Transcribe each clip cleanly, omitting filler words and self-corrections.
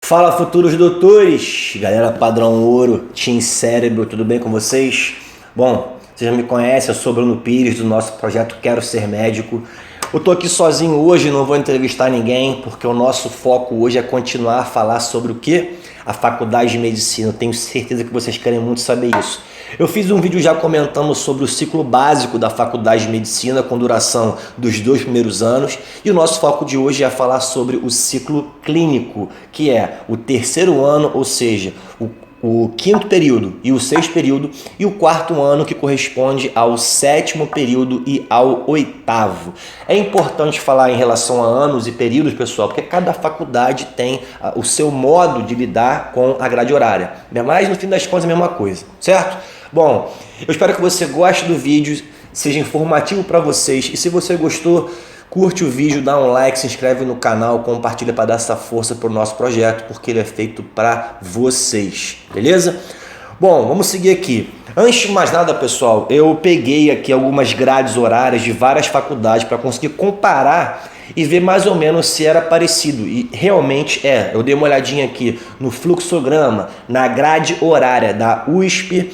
Fala, futuros doutores, galera padrão ouro, Team Cérebro, tudo bem com vocês? Bom, vocês já me conhecem, eu sou Bruno Pires do nosso projeto Quero Ser Médico. Eu tô aqui sozinho hoje, não vou entrevistar ninguém, porque o nosso foco hoje é continuar a falar sobre o quê? A faculdade de medicina. Eu tenho certeza que vocês querem muito saber isso. Eu fiz um vídeo já comentando sobre o ciclo básico da faculdade de medicina com duração dos 2 primeiros anos, e o nosso foco de hoje é falar sobre o ciclo clínico, que é o 3º ano, ou seja, o 5º período e o 6º período, e o 4º ano, que corresponde ao 7º período e ao 8º. É importante falar em relação a anos e períodos, pessoal, porque cada faculdade tem o seu modo de lidar com a grade horária, mas no fim das contas é a mesma coisa, certo? Bom, eu espero que você goste do vídeo, seja informativo para vocês, e se você gostou, curte o vídeo, dá um like, se inscreve no canal, compartilha para dar essa força para o nosso projeto, porque ele é feito para vocês, beleza? Bom, vamos seguir aqui. Antes de mais nada, pessoal, eu peguei aqui algumas grades horárias de várias faculdades para conseguir comparar e ver mais ou menos se era parecido, e realmente é. Eu dei uma olhadinha aqui no fluxograma, na grade horária da USP,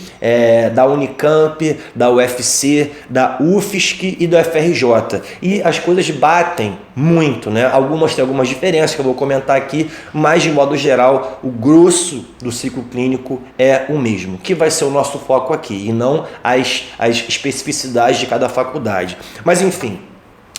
da Unicamp, da UFC, da UFSC e do FRJ, e as coisas batem muito, né? Algumas têm algumas diferenças que eu vou comentar aqui, mas de modo geral o grosso do ciclo clínico é o mesmo, que vai ser o nosso foco aqui, e não as especificidades de cada faculdade. Mas enfim.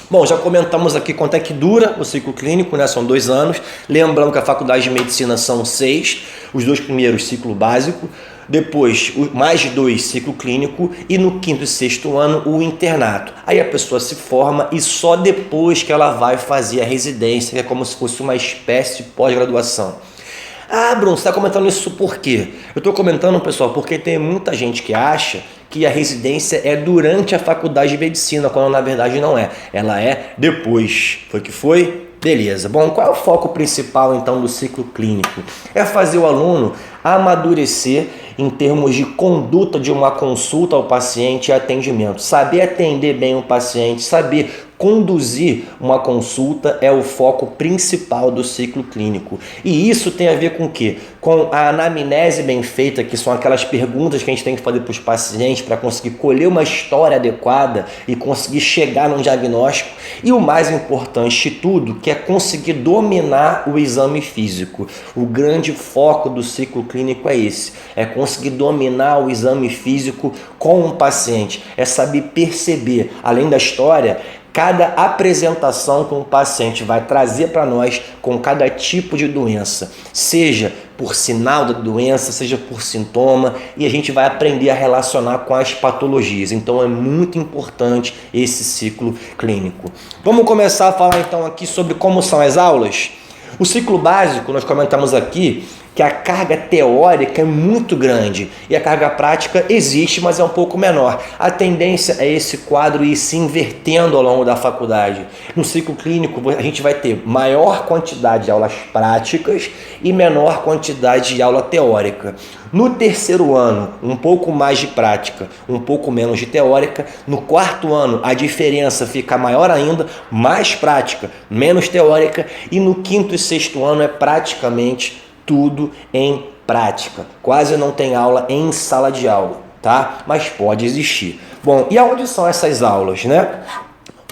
Bom, já comentamos aqui quanto é que dura o ciclo clínico, né? São 2 anos. Lembrando que a faculdade de medicina são 6, os 2 primeiros ciclo básico, depois mais 2 ciclo clínico, e no 5º e 6º ano o internato. Aí a pessoa se forma e só depois que ela vai fazer a residência, que é como se fosse uma espécie de pós-graduação. Ah, Bruno, você está comentando isso por quê? Eu estou comentando, pessoal, porque tem muita gente que acha que a residência é durante a faculdade de medicina, quando na verdade não é. Ela é depois. Foi que foi? Beleza. Bom, qual é o foco principal então do ciclo clínico? É fazer o aluno amadurecer em termos de conduta de uma consulta ao paciente e atendimento. Saber atender bem o paciente, saber conduzir uma consulta é o foco principal do ciclo clínico. E isso tem a ver com o quê? Com a anamnese bem feita, que são aquelas perguntas que a gente tem que fazer para os pacientes para conseguir colher uma história adequada e conseguir chegar num diagnóstico. E o mais importante de tudo, que é conseguir dominar o exame físico. O grande foco do ciclo clínico é esse, é conseguir dominar o exame físico com o paciente, é saber perceber, além da história, cada apresentação que um paciente vai trazer para nós com cada tipo de doença, seja por sinal da doença, seja por sintoma, e a gente vai aprender a relacionar com as patologias. Então é muito importante esse ciclo clínico. Vamos começar a falar então aqui sobre como são as aulas? O ciclo básico, nós comentamos aqui que a carga teórica é muito grande e a carga prática existe, mas é um pouco menor. A tendência é esse quadro ir se invertendo ao longo da faculdade. No ciclo clínico, a gente vai ter maior quantidade de aulas práticas e menor quantidade de aula teórica. No 3º ano, um pouco mais de prática, um pouco menos de teórica. No 4º ano, a diferença fica maior ainda, mais prática, menos teórica. E no 5º e 6º ano é praticamente tudo em prática. Quase não tem aula em sala de aula, tá? Mas pode existir. Bom, e aonde são essas aulas, né?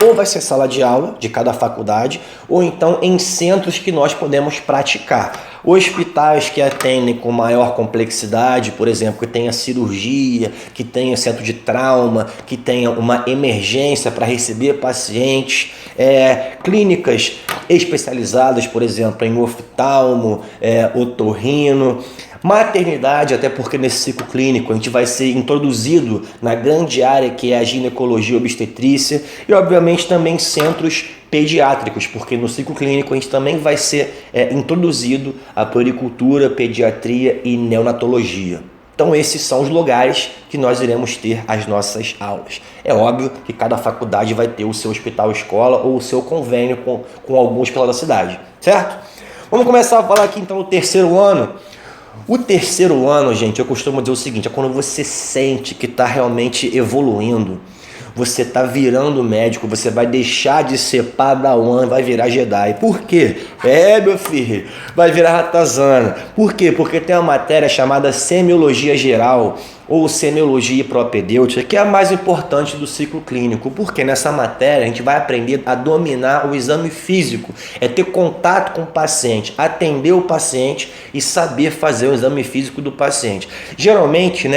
Ou vai ser sala de aula de cada faculdade, ou então em centros que nós podemos praticar. Hospitais que atendem com maior complexidade, por exemplo, que tenha cirurgia, que tenha centro de trauma, que tenha uma emergência para receber pacientes, clínicas especializadas, por exemplo, em oftalmo, otorrino, maternidade, até porque nesse ciclo clínico a gente vai ser introduzido na grande área que é a ginecologia e obstetrícia, e obviamente também centros pediátricos, porque no ciclo clínico a gente também vai ser introduzido a puericultura, pediatria e neonatologia. Então esses são os lugares que nós iremos ter as nossas aulas. É óbvio que cada faculdade vai ter o seu hospital-escola ou o seu convênio com algum hospital da cidade, certo? Vamos começar a falar aqui então do 3º ano. O 3º ano, gente, eu costumo dizer o seguinte, é quando você sente que está realmente evoluindo. você está virando médico, você vai deixar de ser Padawan, vai virar Jedi. Por quê? Meu filho, vai virar Ratazana. Por quê? Porque tem uma matéria chamada Semiologia Geral ou Semiologia Propedêutica, que é a mais importante do ciclo clínico, porque nessa matéria a gente vai aprender a dominar o exame físico, é ter contato com o paciente, atender o paciente e saber fazer o exame físico do paciente. Geralmente,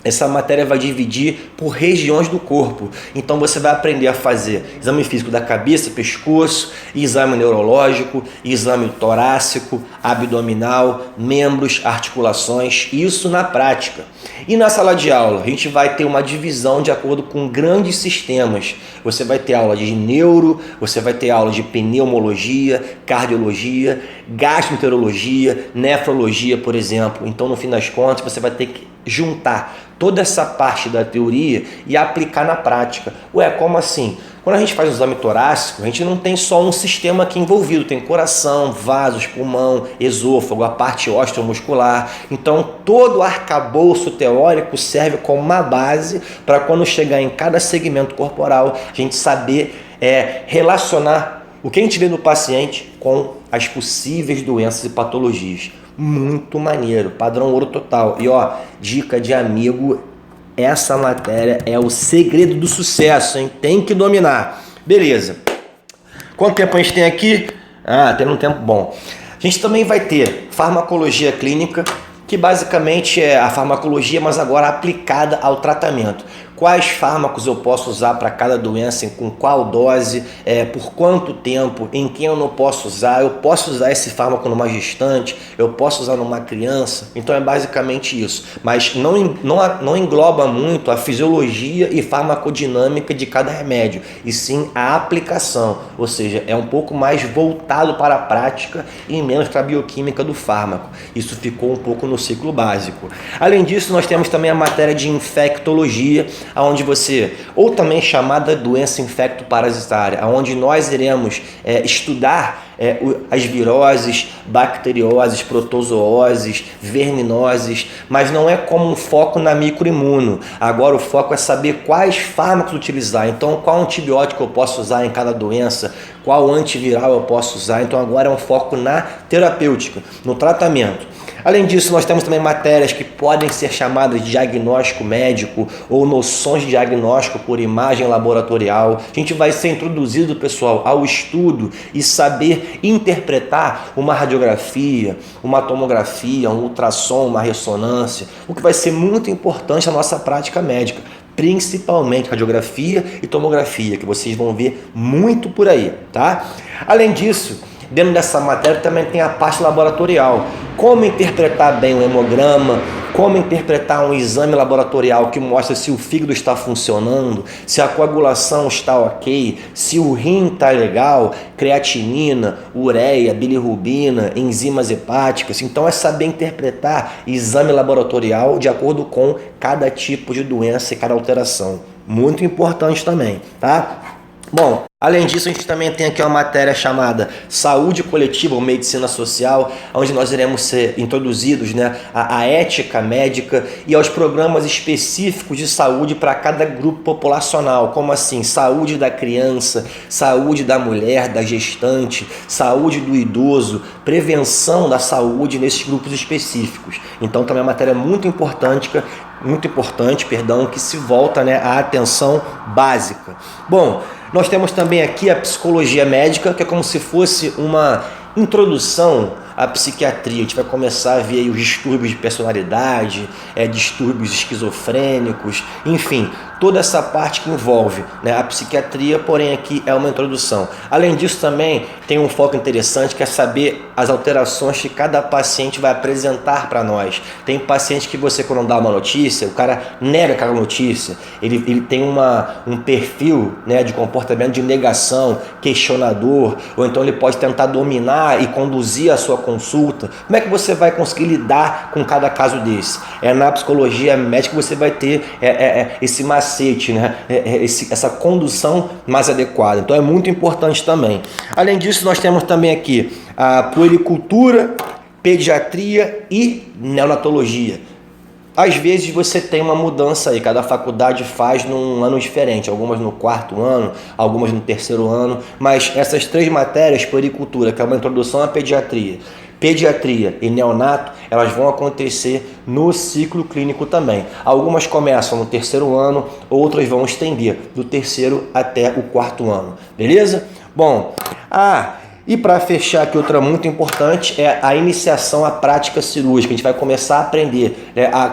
essa matéria vai dividir por regiões do corpo. Então você vai aprender a fazer exame físico da cabeça, pescoço, exame neurológico, exame torácico, abdominal, membros, articulações, isso na prática. E na sala de aula, a gente vai ter uma divisão de acordo com grandes sistemas. Você vai ter aula de neuro, você vai ter aula de pneumologia, cardiologia, gastroenterologia, nefrologia, por exemplo. Então, no fim das contas, você vai ter que juntar toda essa parte da teoria e aplicar na prática. Como assim? Quando a gente faz um exame torácico, a gente não tem só um sistema aqui envolvido, tem coração, vasos, pulmão, esôfago, a parte osteomuscular. Então, todo o arcabouço teórico serve como uma base para quando chegar em cada segmento corporal, a gente saber relacionar o que a gente vê no paciente com as possíveis doenças e patologias. Muito maneiro, padrão ouro total. E dica de amigo, essa matéria é o segredo do sucesso, hein? Tem que dominar. Beleza. Quanto tempo a gente tem aqui? Tem um tempo bom. A gente também vai ter farmacologia clínica, que basicamente é a farmacologia, mas agora aplicada ao tratamento. Quais fármacos eu posso usar para cada doença, com qual dose, por quanto tempo, em quem eu não posso usar, eu posso usar esse fármaco numa gestante, eu posso usar numa criança, então é basicamente isso. Mas não engloba muito a fisiologia e farmacodinâmica de cada remédio, e sim a aplicação, ou seja, é um pouco mais voltado para a prática e menos para a bioquímica do fármaco. Isso ficou um pouco no ciclo básico. Além disso, nós temos também a matéria de infectologia, onde ou também chamada doença infecto-parasitária, onde nós iremos estudar as viroses, bacterioses, protozooses, verminoses, mas não é como um foco na microimuno. Agora o foco é saber quais fármacos utilizar, então qual antibiótico eu posso usar em cada doença, qual antiviral eu posso usar, então agora é um foco na terapêutica, no tratamento. Além disso, nós temos também matérias que podem ser chamadas de diagnóstico médico ou noções de diagnóstico por imagem laboratorial. A gente vai ser introduzido, pessoal, ao estudo e saber interpretar uma radiografia, uma tomografia, um ultrassom, uma ressonância, o que vai ser muito importante na nossa prática médica, principalmente radiografia e tomografia, que vocês vão ver muito por aí, tá? Além disso, dentro dessa matéria também tem a parte laboratorial. Como interpretar bem o hemograma, como interpretar um exame laboratorial que mostra se o fígado está funcionando, se a coagulação está ok, se o rim está legal, creatinina, ureia, bilirrubina, enzimas hepáticas. Então é saber interpretar exame laboratorial de acordo com cada tipo de doença e cada alteração. Muito importante também, tá? Bom, além disso, a gente também tem aqui uma matéria chamada Saúde Coletiva ou Medicina Social, onde nós iremos ser introduzidos à ética médica e aos programas específicos de saúde para cada grupo populacional, como assim, saúde da criança, saúde da mulher, da gestante, saúde do idoso, prevenção da saúde nesses grupos específicos. Então também é uma matéria muito importante, que se volta à atenção básica. Bom, nós temos também aqui a psicologia médica, que é como se fosse uma introdução à psiquiatria. A gente vai começar a ver aí os distúrbios de personalidade, distúrbios esquizofrênicos, enfim, toda essa parte que envolve a psiquiatria, porém aqui é uma introdução. Além disso também tem um foco interessante que é saber as alterações que cada paciente vai apresentar para nós. Tem paciente que você, quando dá uma notícia, o cara nega aquela notícia, ele tem um perfil de comportamento de negação, questionador, ou então ele pode tentar dominar e conduzir a sua consulta. Como é que você vai conseguir lidar com cada caso desse? Na psicologia médica você vai ter esse macete, essa condução mais adequada. Então é muito importante também. Além disso, nós temos também aqui a puericultura, pediatria e neonatologia. Às vezes você tem uma mudança aí, cada faculdade faz num ano diferente, algumas no quarto ano, algumas no terceiro ano, mas essas 3 matérias, puericultura, que é uma introdução à pediatria e neonato, elas vão acontecer no ciclo clínico também. Algumas começam no terceiro ano, outras vão estender do terceiro até o quarto ano, beleza? Bom, e para fechar aqui, outra muito importante é a iniciação à prática cirúrgica. A gente vai começar a aprender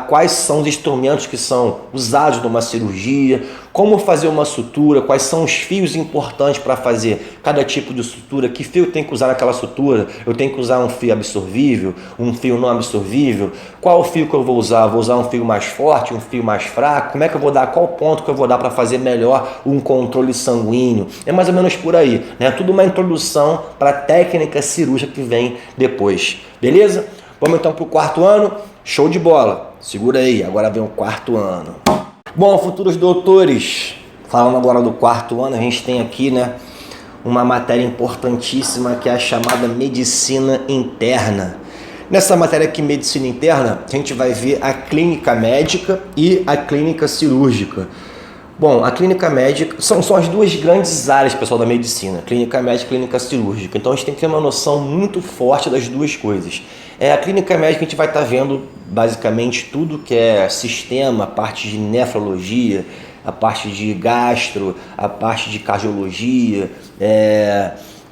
quais são os instrumentos que são usados numa cirurgia, como fazer uma sutura, quais são os fios importantes para fazer cada tipo de sutura, que fio eu tenho que usar naquela sutura, eu tenho que usar um fio absorvível, um fio não absorvível, qual fio que eu vou usar um fio mais forte, um fio mais fraco, como é que eu vou dar, qual ponto que eu vou dar para fazer melhor um controle sanguíneo, é mais ou menos por aí, né? Tudo uma introdução para a técnica cirúrgica que vem depois, beleza? Vamos então para o quarto ano, show de bola, segura aí, agora vem o quarto ano. Bom, futuros doutores, falando agora do quarto ano, a gente tem aqui, né, uma matéria importantíssima que é a chamada medicina interna. Nessa matéria aqui, medicina interna, a gente vai ver a clínica médica e a clínica cirúrgica. Bom, a clínica médica são as 2 grandes áreas, pessoal, da medicina, clínica médica e clínica cirúrgica. Então a gente tem que ter uma noção muito forte das 2 coisas. A clínica médica a gente vai estar vendo basicamente tudo que é sistema, a parte de nefrologia, a parte de gastro, a parte de cardiologia,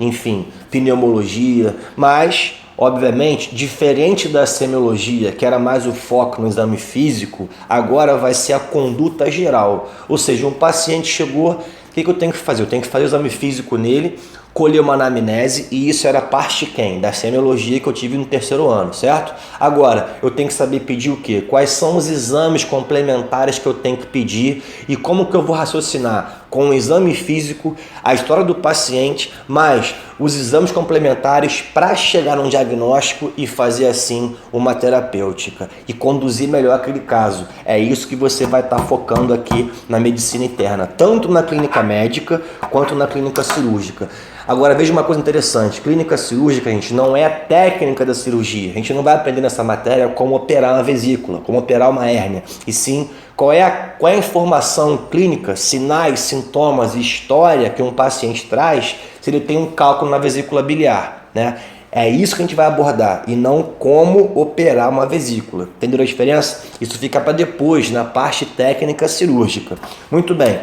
enfim, pneumologia, mas obviamente, diferente da semiologia, que era mais o foco no exame físico, agora vai ser a conduta geral. Ou seja, um paciente chegou, o que eu tenho que fazer? Eu tenho que fazer o exame físico nele, colher uma anamnese, e isso era parte de quem? Da semiologia que eu tive no terceiro ano, certo? Agora, eu tenho que saber pedir o quê? Quais são os exames complementares que eu tenho que pedir e como que eu vou raciocinar com o exame físico, a história do paciente, mais os exames complementares para chegar num diagnóstico e fazer assim uma terapêutica e conduzir melhor aquele caso. É isso que você vai estar focando aqui na medicina interna, tanto na clínica médica quanto na clínica cirúrgica. Agora veja uma coisa interessante, clínica cirúrgica, gente, não é a técnica da cirurgia. A gente não vai aprender nessa matéria como operar uma vesícula, como operar uma hérnia, e sim qual é a informação clínica, sinais, sintomas e história que um paciente traz se ele tem um cálculo na vesícula biliar, né? É isso que a gente vai abordar e não como operar uma vesícula. Entenderam a diferença? Isso fica para depois, na parte técnica cirúrgica. Muito bem.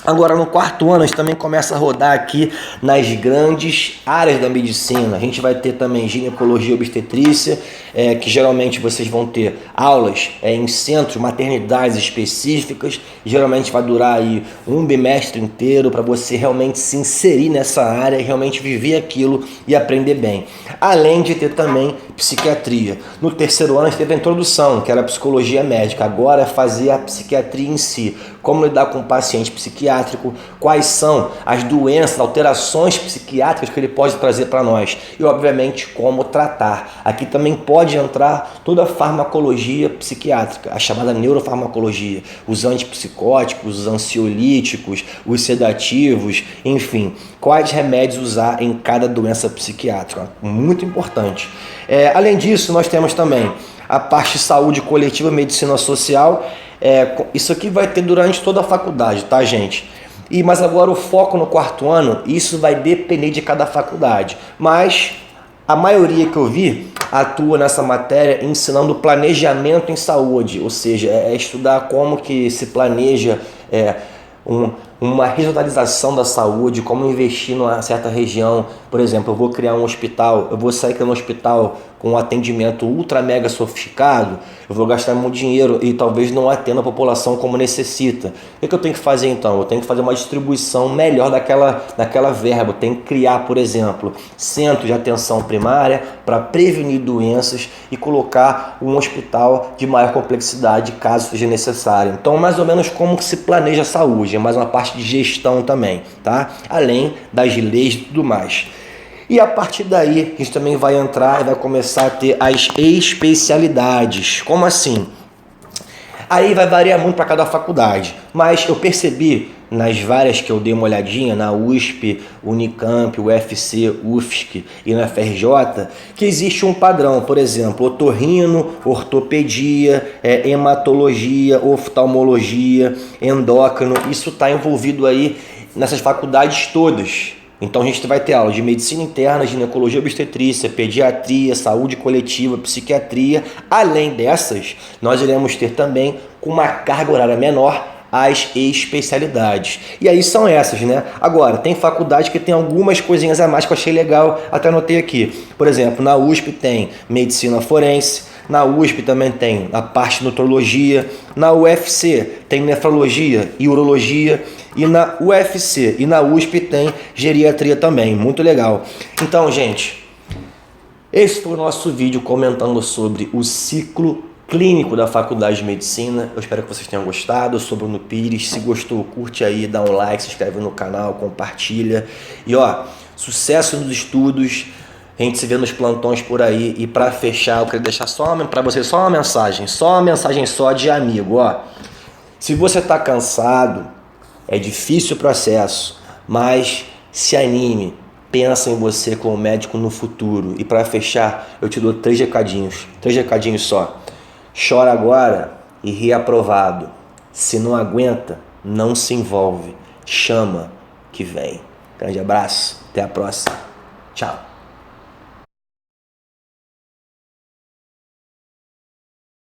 Agora, no quarto ano, a gente também começa a rodar aqui nas grandes áreas da medicina. A gente vai ter também ginecologia e obstetrícia, que geralmente vocês vão ter aulas em centros, maternidades específicas. Geralmente vai durar aí um bimestre inteiro para você realmente se inserir nessa área e realmente viver aquilo e aprender bem. Além de ter também psiquiatria. No terceiro ano, a gente teve a introdução, que era a psicologia médica. Agora é fazer a psiquiatria em si. Como lidar com o paciente psiquiátrico, quais são as doenças, alterações psiquiátricas que ele pode trazer para nós e, obviamente, como tratar. Aqui também pode entrar toda a farmacologia psiquiátrica, a chamada neurofarmacologia, os antipsicóticos, os ansiolíticos, os sedativos, enfim, quais remédios usar em cada doença psiquiátrica. Muito importante. Além disso, nós temos também a parte de saúde coletiva, medicina social. Isso aqui vai ter durante toda a faculdade, tá, gente? Mas agora o foco no quarto ano, isso vai depender de cada faculdade. Mas a maioria que eu vi atua nessa matéria ensinando planejamento em saúde, ou seja, estudar como que se planeja uma regionalização da saúde, como investir numa certa região. Por exemplo, eu vou criar um hospital, eu vou sair criando um hospital com um atendimento ultra mega sofisticado, eu vou gastar muito dinheiro e talvez não atenda a população como necessita. O que eu tenho que fazer então? Eu tenho que fazer uma distribuição melhor daquela verba. Eu tenho que criar, por exemplo, centros de atenção primária para prevenir doenças e colocar um hospital de maior complexidade caso seja necessário. Então, mais ou menos como que se planeja a saúde, é mais uma parte de gestão também, tá? Além das leis e tudo mais. E a partir daí, a gente também vai entrar e vai começar a ter as especialidades. Como assim? Aí vai variar muito para cada faculdade, mas eu percebi nas várias que eu dei uma olhadinha, na USP, Unicamp, UFC, UFSC e na FRJ, que existe um padrão, por exemplo, otorrino, ortopedia, hematologia, oftalmologia, endócrino, isso está envolvido aí nessas faculdades todas. Então a gente vai ter aula de medicina interna, ginecologia, obstetrícia, pediatria, saúde coletiva, psiquiatria. Além dessas, nós iremos ter também, com uma carga horária menor, as especialidades. E aí são essas, né? Agora, tem faculdade que tem algumas coisinhas a mais que eu achei legal, até anotei aqui. Por exemplo, na USP tem medicina forense, na USP também tem a parte de nutrologia, na UFC tem nefrologia e urologia, e na UFC e na USP tem geriatria também, muito legal. Então, gente, esse foi o nosso vídeo comentando sobre o ciclo clínico da Faculdade de Medicina. Eu espero que vocês tenham gostado. Eu sou Bruno Pires. Se gostou, curte aí, dá um like, se inscreve no canal, compartilha. E ó, sucesso nos estudos. A gente se vê nos plantões por aí. E para fechar, eu queria deixar para vocês só uma mensagem só de amigo. Ó, se você está cansado, é difícil o processo, mas se anime, pensa em você como médico no futuro. E para fechar, eu te dou 3 recadinhos só. Chora agora e reaprovado. Se não aguenta, não se envolve. Chama que vem. Grande abraço, até a próxima. Tchau.